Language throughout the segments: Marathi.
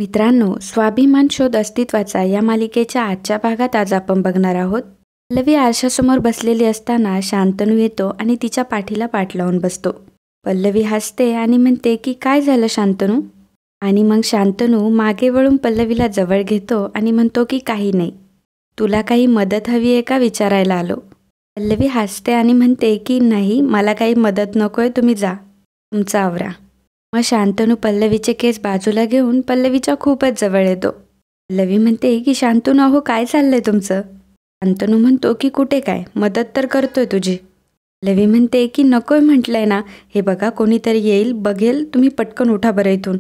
मित्रांनो, स्वाभिमान शोध अस्तित्वाचा या मालिकेच्या आजच्या भागात आज आपण बघणार आहोत. पल्लवी आरशासमोर बसलेली असताना शांतनू येतो आणि तिच्या पाठीला पाठ लावून बसतो. पल्लवी हसते आणि म्हणते की काय झालं शांतनू? आणि मग शांतनू मागे वळून पल्लवीला जवळ घेतो आणि म्हणतो की काही नाही, तुला काही मदत हवी आहे का विचारायला आलो. पल्लवी हसते आणि म्हणते की नाही, मला काही मदत नकोय, तुम्ही जा, तुमचं आवरा. मग शांतनू पल्लवीचे केस बाजूला घेऊन पल्लवीच्या खूपच जवळ येतो. पल्लवी म्हणते की शांतनू, अहो काय चाललंय तुमचं? शांतनू म्हणतो की कुठे काय, मदत तर करतोय तुझी. पल्लवी म्हणते की नकोय म्हटलंय ना, हे बघा कोणीतरी येईल, बघेल, तुम्ही पटकन उठा बरं इथून.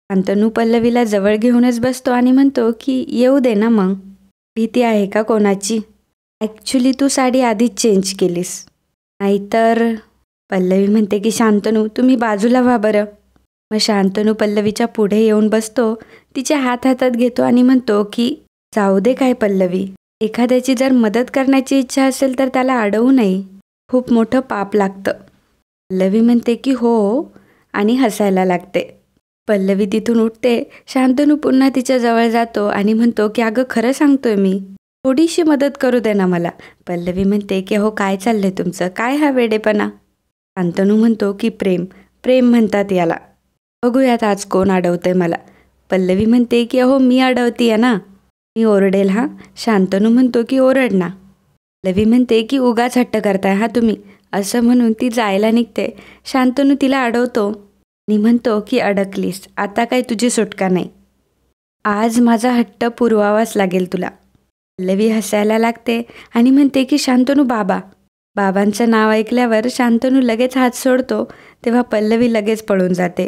शांतनू पल्लवीला जवळ घेऊनच बसतो आणि म्हणतो की येऊ दे ना मग, भीती आहे का कोणाची? ॲक्च्युली तू साडी आधीच चेंज केलीस, नाहीतर. पल्लवी म्हणते की शांतनू तुम्ही बाजूला व्हा बरं. मग शांतनू पल्लवीच्या पुढे येऊन बसतो, तिचे हात हातात घेतो आणि म्हणतो की जाऊ दे काय पल्लवी, एखाद्याची जर मदत करण्याची इच्छा असेल तर त्याला अडवू नये, खूप मोठं पाप लागतं. पल्लवी म्हणते की हो आणि हसायला लागते. पल्लवी तिथून उठते. शांतनू पुन्हा तिच्या जवळ जातो आणि म्हणतो की अगं खरं सांगतोय मी, थोडीशी मदत करू दे ना मला. पल्लवी म्हणते की हो काय चाललंय तुमचं, काय हा वेडेपणा? शांतनू म्हणतो की प्रेम प्रेम म्हणतात याला, बघूयात आज कोण अडवतंय मला. पल्लवी म्हणते की अहो मी अडवतीये ना, मी ओरडेल हा. शांतनू म्हणतो की ओरड ना. पल्लवी म्हणते की उगाच हट्ट करताय हा तुम्ही, असं म्हणून ती जायला निघते. शांतनू तिला अडवतो आणि म्हणतो की अडकलीस, आता काय तुझी सुटका नाही, आज माझा हट्ट पुरवावाच लागेल तुला. पल्लवी हसायला लागते आणि म्हणते की शांतनू बाबा. बाबांचं नाव ऐकल्यावर शांतनू लगेच हात सोडतो, तेव्हा पल्लवी लगेच पळून जाते.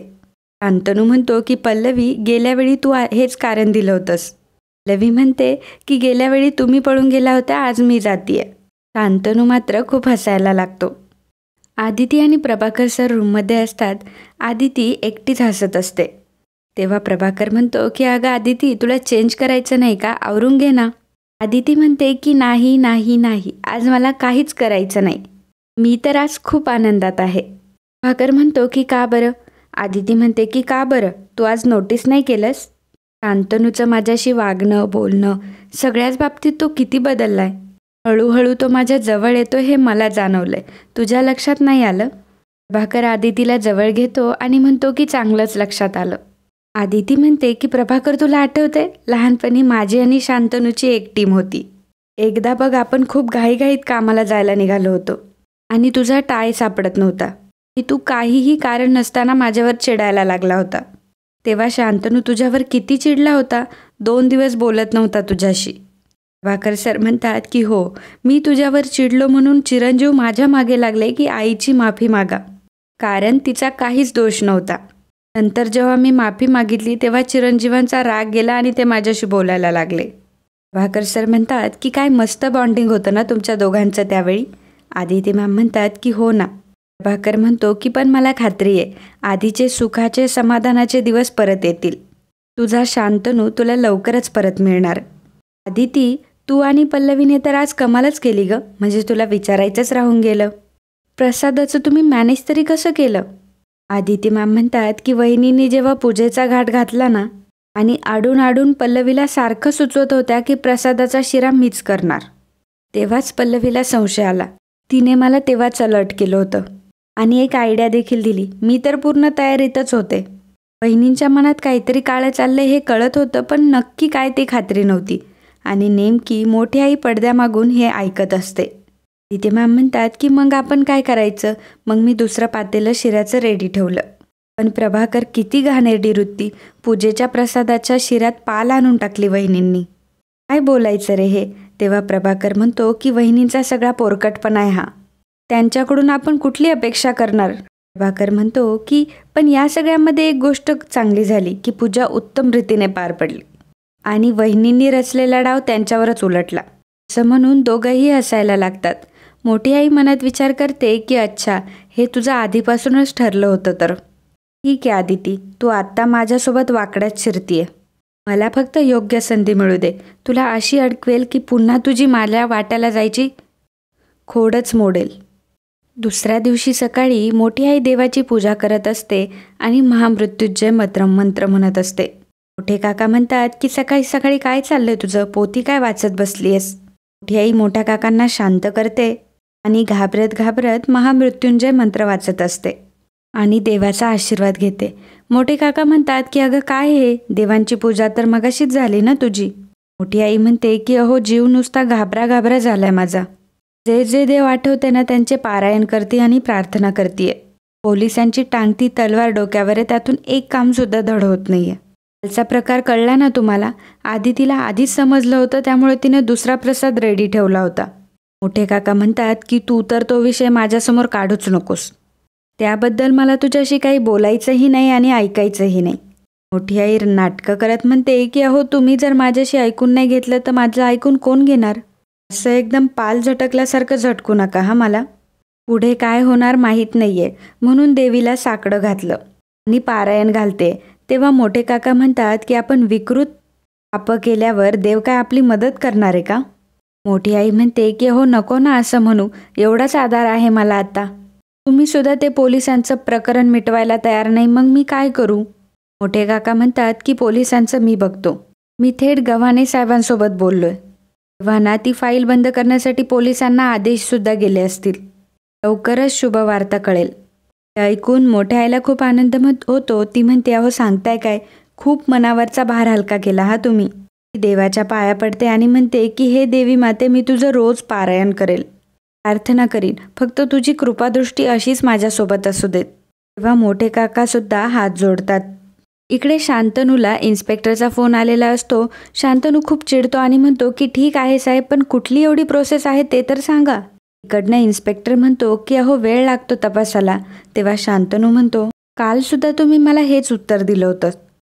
शांतनू म्हणतो की पल्लवी, गेल्या वेळी तू हेच कारण दिलं होतंस. पल्लवी म्हणते की गेल्या वेळी तुम्ही पळून गेला होता, आज मी जातीये. शांतनू मात्र खूप हसायला लागतो. आदिती आणि प्रभाकर सर रूममध्ये असतात. आदिती एकटीच हसत असते. तेव्हा प्रभाकर म्हणतो की अगं आदिती, तुला चेंज करायचं नाही का, आवरून घे ना. आदिती म्हणते की नाही नाही नाही, आज मला काहीच करायचं नाही, मी तर आज खूप आनंदात आहे. प्रभाकर म्हणतो की का बरं? आदिती म्हणते की का बरं, तू आज नोटीस नाही केलंस? शांतनूचं माझ्याशी वागणं बोलणं सगळ्याच बाबतीत तो किती बदललाय. हळूहळू तो माझ्या जवळ येतो हे मला जाणवलंय, तुझ्या लक्षात नाही आलं? प्रभाकर आदितीला जवळ घेतो आणि म्हणतो की चांगलंच लक्षात आलं. आदिती म्हणते की प्रभाकर, तुला आठवते लहानपणी माझी आणि शांतनूची एक टीम होती. एकदा बघ आपण खूप घाईघाईत कामाला जायला निघालो होतो आणि तुझा टाय सापडत नव्हता, की तू काहीही कारण नसताना माझ्यावर चिडायला लागला होता. तेव्हा शांतनू तुझ्यावर किती चिडला होता, 2 दिवस बोलत नव्हता तुझ्याशी. प्रभाकर सर म्हणतात की हो, मी तुझ्यावर चिडलो म्हणून चिरंजीव माझ्या मागे लागले की आईची माफी मागा, कारण तिचा काहीच दोष नव्हता. नंतर जेव्हा मी माफी मागितली तेव्हा चिरंजीवांचा राग गेला आणि ते माझ्याशी बोलायला लागले. प्रभाकर सर म्हणतात की काय मस्त बॉन्डिंग होतं ना तुमच्या दोघांचं त्यावेळी. आदिती मॅम म्हणतात की हो ना. प्रभाकर म्हणतो की पण मला खात्री आहे, आधीचे सुखाचे समाधानाचे दिवस परत येतील. तुझा शांतनू तुला लवकरच परत मिळणार. आदिती, तू आणि पल्लवीने तर आज कमालच केली गं, म्हणजे तुला विचारायचंच राहून गेलं, प्रसादाचं तुम्ही मॅनेज तरी कसं केलं? आदिती मॅम म्हणतात की वहिनींनी जेव्हा पूजेचा घाट घातला ना, आणि आडून आडून पल्लवीला सारखं सुचवत होत्या की प्रसादाचा शिरा मीच करणार, तेव्हाच पल्लवीला संशय आला. तिने मला तेव्हाच अलर्ट केलं होतं आणि एक आयडिया देखील दिली. मी तर पूर्ण तयारीतच होते. बहिणींच्या मनात काहीतरी काळं चाललंय हे कळत होतं, पण नक्की काय ते खात्री नव्हती. आणि नेमकी मोठी आई पडद्यामागून हे ऐकत असते. तिथे मॅम म्हणतात की मग आपण काय करायचं? मग मी दुसरं पातेलं शिऱ्याचं रेडी ठेवलं. पण प्रभाकर किती घाणेरडी वृत्ती, पूजेच्या प्रसादाच्या शिऱ्यात पाल आणून टाकली वहिनींनी. काय बोलायचं रे हे? तेव्हा प्रभाकर म्हणतो की वहिनींचा सगळा पोरकटपणा आहे हा, त्यांच्याकडून आपण कुठली अपेक्षा करणार? प्रभाकर म्हणतो की पण या सगळ्यामध्ये एक गोष्ट चांगली झाली की पूजा उत्तम रीतीने पार पडली आणि वहिनींनी रचलेला डाव त्यांच्यावरच उलटला. असं म्हणून दोघंही हसायला लागतात. मोठी आई मनात विचार करते की अच्छा, हे तुझं आधीपासूनच ठरलं होतं तर. ठीक आहे आदिती, तू आत्ता माझ्यासोबत वाकड्यात शिरतीये, मला फक्त योग्य संधी मिळू दे. तुला अशी अडकवेल की पुन्हा तुझी माझ्या वाट्याला जायची खोडच मोडेल. दुसऱ्या दिवशी सकाळी मोठी आई देवाची पूजा करत असते आणि महामृत्युंजय मंत्र म्हणत असते. मोठे काका म्हणतात की सकाळी सकाळी काय चाललंय तुझं, पोथी काय वाचत बसलीयस? मोठी आई मोठ्या काकांना शांत करते आणि घाबरत घाबरत महामृत्युंजय मंत्र वाचत असते आणि देवाचा आशीर्वाद घेते. मोठे काका म्हणतात की अगं काय हे, देवांची पूजा तर मगाशीच झाली ना तुझी. मोठी आई म्हणते की अहो जीव नुसता घाबरा घाबरा झालाय माझा. जे जे देव आठवते ना त्यांचे पारायण करते आणि प्रार्थना करते. पोलिसांची टांगती तलवार डोक्यावर आहे, त्यातून एक काम सुद्धा धड होत नाहीये. कालचा प्रकार कळला ना तुम्हाला? आधी तिला आधीच समजलं होतं, त्यामुळे तिने दुसरा प्रसाद रेडी ठेवला होता. मोठे काका म्हणतात की तू तर तो विषय माझ्यासमोर काढूच नकोस. त्याबद्दल मला तुझ्याशी काही बोलायचंही नाही आणि ऐकायचंही नाही. मोठी आई नाटकं करत म्हणते की अहो तुम्ही जर माझ्याशी ऐकून नाही घेतलं तर माझं ऐकून कोण घेणार? असं एकदम पाल झटकल्यासारखं झटकू नका हा मला. पुढे काय होणार माहीत नाहीये, म्हणून देवीला साकडं घातलं आणि पारायण घालते. तेव्हा मोठे काका म्हणतात की आपण विकृत पापं केल्यावर देव काय आपली मदत करणार आहे का? मोठी आई म्हणते की हो नको ना असं म्हणू, एवढाच आधार आहे मला आता. तुम्ही सुद्धा ते पोलिसांचं प्रकरण मिटवायला तयार नाही, मग मी काय करू? मोठे काका म्हणतात की पोलिसांचं मी बघतो. मी थेट गव्हाणे साहेबांसोबत बोललोय. तेव्हा ना ती फाईल बंद करण्यासाठी पोलिसांना आदेशसुद्धा गेले असतील. लवकरच शुभवार्ता कळेल. हे ऐकून मोठ्या आईला खूप आनंद होतो. ती म्हणते अहो सांगताय काय, खूप मनावरचा भार हलका केला हा तुम्ही. ती देवाच्या पाया पडते आणि म्हणते की हे देवी माते, मी तुझं रोज पारायण करेल, प्रार्थना करीन, फक्त तुझी कृपादृष्टी अशीच माझ्यासोबत असू देत. तेव्हा मोठे काका सुद्धा हात जोडतात. इकडे शांतनूला इन्स्पेक्टरचा फोन आलेला असतो. शांतनू खूप चिडतो आणि म्हणतो की ठीक आहे साहेब, पण कुठली एवढी प्रोसेस आहे ते तर सांगा. इकडनं इन्स्पेक्टर म्हणतो की अहो वेळ लागतो तपासाला. तेव्हा शांतनू म्हणतो काल सुद्धा तुम्ही मला हेच उत्तर दिलं होतं,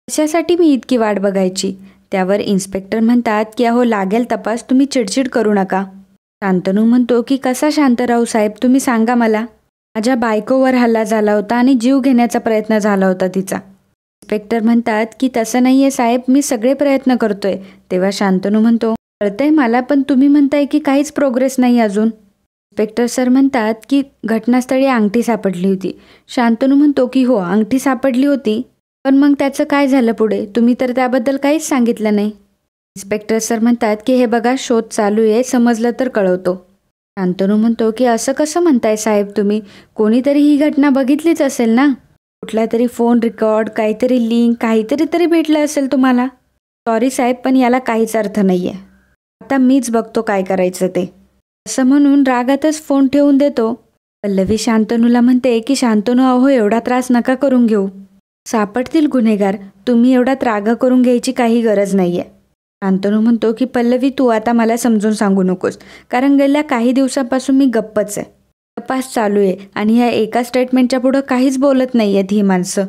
कशासाठी मी इतकी वाट बघायची? त्यावर इन्स्पेक्टर म्हणतात की अहो लागेल तपास, तुम्ही चिडचिड करू नका. शांतनू म्हणतो की कसा शांत राहू साहेब, तुम्ही सांगा मला. माझ्या बायकोवर हल्ला झाला होता आणि जीव घेण्याचा प्रयत्न झाला होता तिचा. इन्स्पेक्टर म्हणतात की तसं नाही आहे साहेब, मी सगळे प्रयत्न करतोय. तेव्हा शांतनू म्हणतो कळतंय मला, पण तुम्ही म्हणताय की काहीच प्रोग्रेस नाही अजून. इन्स्पेक्टर सर म्हणतात की घटनास्थळी अंगठी सापडली होती. शांतनू म्हणतो की हो अंगठी सापडली होती, पण मग त्याचं काय झालं पुढे? तुम्ही तर त्याबद्दल काहीच सांगितलं नाही. इन्स्पेक्टर सर म्हणतात की हे बघा शोध चालू आहे, समजलं तर कळवतो. शांतनू म्हणतो की असं कसं म्हणताय साहेब तुम्ही, कोणीतरी ही घटना बघितलीच असेल ना? कुठला तरी फोन रेकॉर्ड, काहीतरी लिंक, काहीतरी तरी भेटलं असेल तुम्हाला. सॉरी साहेब, पण याला काहीच अर्थ नाही आहे. आता मीच बघतो काय करायचं ते. असं म्हणून रागातच फोन ठेवून देतो. पल्लवी शांतनूला म्हणते की शांतनू अहो एवढा त्रास नका करून घेऊ, सापडतील गुन्हेगार, तुम्ही एवढा राग करून घ्यायची काही गरज नाही आहे. शांतनू म्हणतो की पल्लवी तू आता मला समजून सांगू नकोस, कारण गेल्या काही दिवसापासून मी गप्पच आहे. तपास चालू आहे आणि ह्या एका स्टेटमेंटच्या पुढं काहीच बोलत नाही आहेत ही माणसं.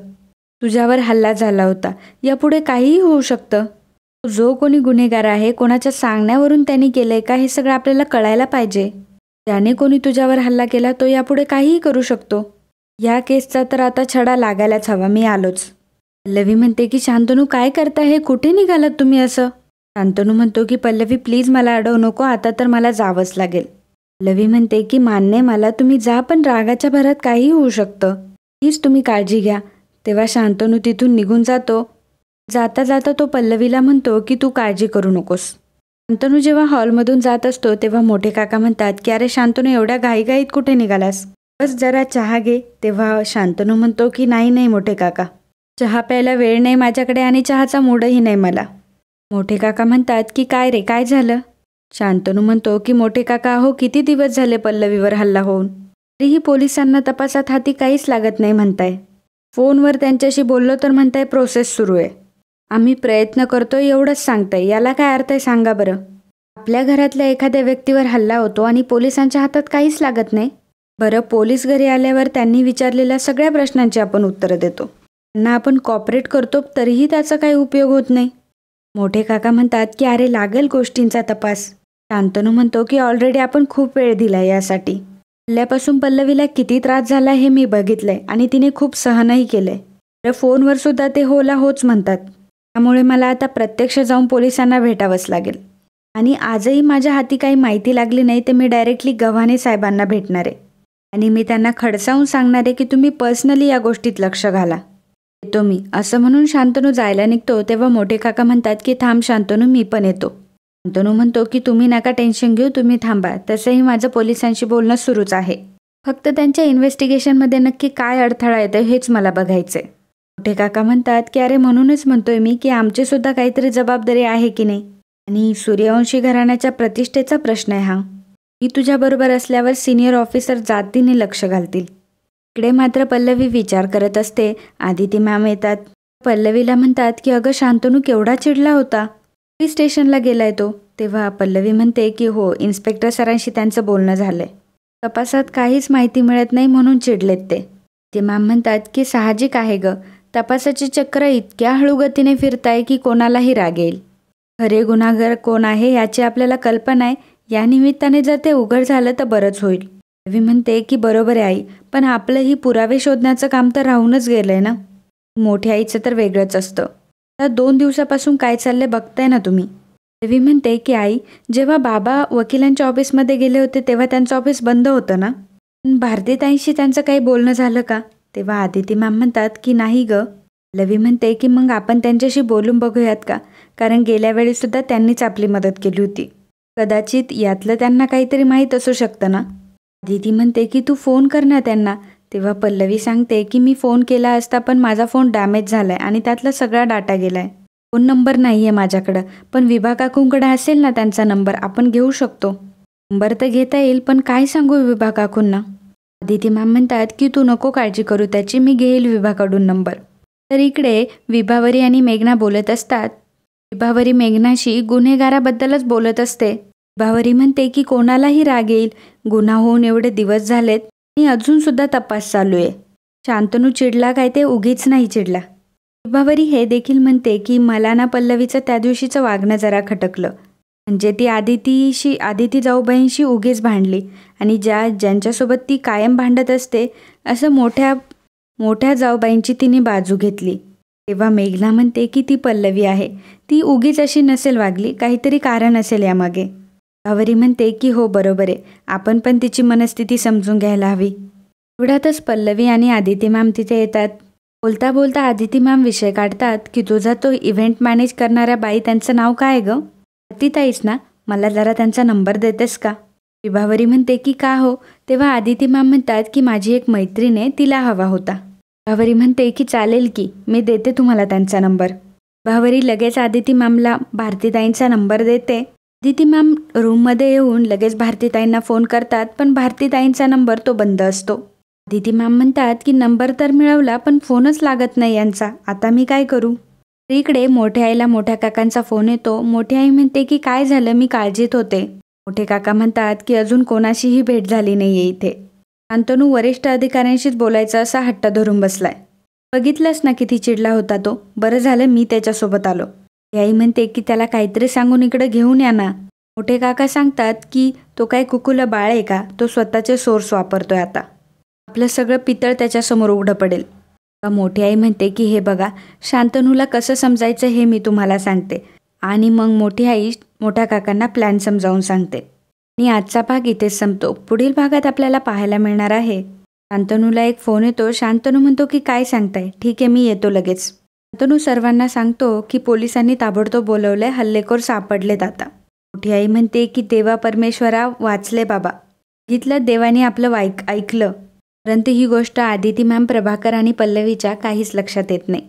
तुझ्यावर हल्ला झाला होता, यापुढे काहीही होऊ शकतं. जो कोणी गुन्हेगार आहे, कोणाच्या सांगण्यावरून त्यांनी केलंय का हे सगळं आपल्याला कळायला पाहिजे. ज्याने कोणी तुझ्यावर हल्ला केला तो यापुढे काहीही करू शकतो. या केसचा तर आता छडा लागायलाच हवा, मी आलोच. पल्लवी म्हणते की शांतनू काय करता हे, कुठे निघालात तुम्ही असं? शांतनू म्हणतो की पल्लवी प्लीज मला अडवू नको, आता तर मला जावंच लागेल. पल्लवी म्हणते की मान्य मला, तुम्ही जा, पण रागाच्या भरात काहीही होऊ शकतं, प्लीज तुम्ही काळजी घ्या. तेव्हा शांतनू तिथून निघून जातो. जाता जाता तो पल्लवीला म्हणतो की तू काळजी करू नकोस. शांतनू जेव्हा हॉलमधून जात असतो तेव्हा मोठे काका म्हणतात की अरे शांतनू एवढ्या घाईघाईत कुठे निघालास, बस जरा चहा घे. तेव्हा शांतनू म्हणतो की नाही मोठे काका, चहा प्यायला वेळ नाही माझ्याकडे आणि चहाचा मूडही नाही मला. मोठे काका म्हणतात की काय रे, काय झालं? शांतनू म्हणतो की मोठे काका अहो किती दिवस झाले पल्लवीवर हल्ला होऊन, तरीही पोलिसांना तपासात हाती काहीच लागत नाही म्हणताय. फोनवर त्यांच्याशी बोललो तर म्हणताय प्रोसेस सुरू आहे. आम्ही प्रयत्न करतोय एवढंच सांगताय, याला काय अर्थ आहे सांगा बरं? आपल्या घरातल्या एखाद्या व्यक्तीवर हल्ला होतो आणि पोलिसांच्या हातात काहीच लागत नाही. बरं पोलीस घरी आल्यावर त्यांनी विचारलेल्या सगळ्या प्रश्नांची आपण उत्तरं देतो, त्यांना आपण कॉपरेट करतो, तरीही त्याचा काही उपयोग होत नाही. मोठे काका म्हणतात की अरे लागेल गोष्टींचा तपास. शांतनू म्हणतो की ऑलरेडी आपण खूप वेळ दिला यासाठी. हल्ल्यापासून पल्लवीला किती त्रास झाला हे मी बघितलंय आणि तिने खूप सहनही केलंय. तर फोनवर सुद्धा ते होला होच म्हणतात. त्यामुळे मला आता प्रत्यक्ष जाऊन पोलिसांना भेटावंच लागेल. आणि आजही माझ्या हाती काही माहिती लागली नाही तर मी डायरेक्टली गव्हाणे साहेबांना भेटणार आहे आणि मी त्यांना खडसावून सांगणार आहे की तुम्ही पर्सनली या गोष्टीत लक्ष घाला. ते येतो मी, असं म्हणून शांतनू जायला निघतो तेव्हा मोठे काका म्हणतात की थांब शांतनू, मी पण येतो. शांतनू म्हणतो की तुम्ही नका टेन्शन घेऊ, तुम्ही थांबा, तसंही माझं पोलिसांशी बोलणं सुरूच आहे. फक्त त्यांच्या इन्व्हेस्टिगेशनमध्ये नक्की काय अडथळा येतो हेच मला बघायचंय. मोठे काका म्हणतात की अरे म्हणूनच म्हणतोय मी की आमची सुद्धा काहीतरी जबाबदारी आहे की नाही, आणि सूर्यवंशी घराण्याच्या प्रतिष्ठेचा प्रश्न आहे हा. मी तुझ्याबरोबर असल्यावर सिनियर ऑफिसर जातीने लक्ष घालतील. इकडे मात्र पल्लवी विचार करत असते. आदिती मॅम येतात. पल्लवीला म्हणतात की अगं शांतनू केवढा चिडला होता, पोलीस स्टेशनला गेलाय तो. तेव्हा पल्लवी म्हणते की हो, इन्स्पेक्टर सरांशी त्यांचं बोलणं झालंय, तपासात काहीच माहिती मिळत नाही म्हणून चिडलेत ते मॅम म्हणतात की साहजिक आहे ग, तपासाची चक्र इतक्या हळू गतीने फिरताय की कोणालाही राग येईल. खरे गुन्हेगार कोण आहे याची आपल्याला कल्पना आहे, या निमित्ताने जर ते उघड झालं तर बरंच होईल. पल्लवी म्हणते की बरोबर आहे आई, पण आपलंही पुरावे शोधण्याचं काम तर राहूनच गेलंय ना. मोठ्या आईचं तर वेगळंच असतं. आता 2 दिवसापासून काय चाललंय बघताय ना तुम्ही. पल्लवी म्हणते की आई, जेव्हा बाबा वकिलांच्या ऑफिसमध्ये गेले होते तेव्हा त्यांचं ऑफिस बंद होतं ना. भारतीताईंशी त्यांचं काही बोलणं झालं का? तेव्हा आदिती मॅम म्हणतात की नाही ग. पल्लवी म्हणते की मग आपण त्यांच्याशी बोलून बघूयात का, कारण गेल्या वेळी सुद्धा त्यांनीच आपली मदत केली होती. कदाचित यातलं त्यांना काहीतरी माहीत असू शकतं ना. आदिती म्हणते की तू फोन कर ना त्यांना. तेव्हा पल्लवी सांगते की मी फोन केला असता पण माझा फोन डॅमेज झालाय आणि त्यातला सगळा डाटा गेलाय. फोन नंबर नाही आहे माझ्याकडं, पण विभा काकूंकडे असेल ना त्यांचा नंबर, आपण घेऊ शकतो. नंबर तर घेता येईल, पण काय सांगू विभा काकूंना. आदिती मॅम म्हणतात की तू नको काळजी करू त्याची, मी घेईल विभाकडून नंबर. तर इकडे विभावरी आणि मेघना बोलत असतात. विभावरी मेघनाशी गुन्हेगाराबद्दलच बोलत असते. विभावरी म्हणते की कोणालाही राग येईल, गुन्हा होऊन एवढे दिवस झालेत आणि अजून सुद्धा तपास चालू आहे. शांतनू चिडला काय ते उगीच नाही चिडला. विभावरी हे देखील म्हणते की मला ना पल्लवीचं त्या दिवशीचं वागणं जरा खटकलं. म्हणजे ती आदिती जाऊबाईंशी उगीच भांडली आणि ज्यांच्यासोबत ती कायम भांडत असते असं मोठ्या जाऊबाईंची तिने बाजू घेतली. तेव्हा मेघना म्हणते की ती पल्लवी आहे, ती उगीच अशी नसेल वागली, काहीतरी कारण असेल यामागे. विभावरी म्हणते की हो बरोबर आहे, आपण पण तिची मनस्थिती समजून घ्यायला हवी. एवढ्यातच पल्लवी आणि आदिती मॅम तिथे येतात. बोलता बोलता आदिती मॅम विषय काढतात की तुझा तो इव्हेंट मॅनेज करणाऱ्या बाई, त्यांचं नाव काय ग? भारतीताईच ना, मला जरा त्यांचा नंबर देतेस का? विभावरी म्हणते की का हो? तेव्हा आदिती मॅम म्हणतात की माझी एक मैत्रीण आहे, तिला हवा होता. विभावरी म्हणते की चालेल की, मी देते तुम्हाला त्यांचा नंबर. विभावरी लगेच आदिती मॅमला भारतीताईंचा नंबर देते. आदिती मॅम रूममध्ये येऊन लगेच भारतीताईंना फोन करतात, पण भारतीताईंचा नंबर तो बंद असतो. आदिती मॅम म्हणतात की नंबर तर मिळवला पण फोनच लागत नाही यांचा, आता मी काय करू? इकडे मोठ्या आईला मोठ्या काकांचा फोन येतो. मोठी आई म्हणते की काय झालं, मी काळजीत होते. मोठे काका म्हणतात की अजून कोणाशीही भेट झाली नाहीये इथे. शांतनू वरिष्ठ अधिकाऱ्यांशीच बोलायचं असा हट्ट धरून बसलाय. बघितलंस ना किती चिडला होता तो, बरं झालं मी त्याच्यासोबत आलो. आई म्हणते की त्याला काहीतरी सांगून इकडे घेऊन या ना. मोठे काका सांगतात की तो काय कुकुलं बाळ आहे का, तो स्वतःचे सोर्स वापरतोय आता, आपलं सगळं पितळ त्याच्यासमोर उघडं पडेल. मोठी आई म्हणते की हे बघा, शांतनूला कसं समजायचं हे मी तुम्हाला सांगते. आणि मग मोठी आई मोठ्या काकांना प्लॅन समजावून सांगते. आणि आजचा भाग इथेच संपतो. पुढील भागात आपल्याला पाहायला मिळणार आहे. शांतनूला एक फोन येतो. शांतनू म्हणतो की काय सांगताय, ठीक आहे मी येतो लगेच. शांतनू सर्वांना सांगतो की पोलिसांनी ताबडतोब बोलवलंय, हल्लेखोर सापडलेत आता. मोठी आई म्हणते की देवा परमेश्वरा वाचले बाबा, बघितलं देवाने आपलं ऐकलं. परंतु ही गोष्ट आदिती मॅम, प्रभाकर आणि पल्लवीच्या काहीच लक्षात येत नाही.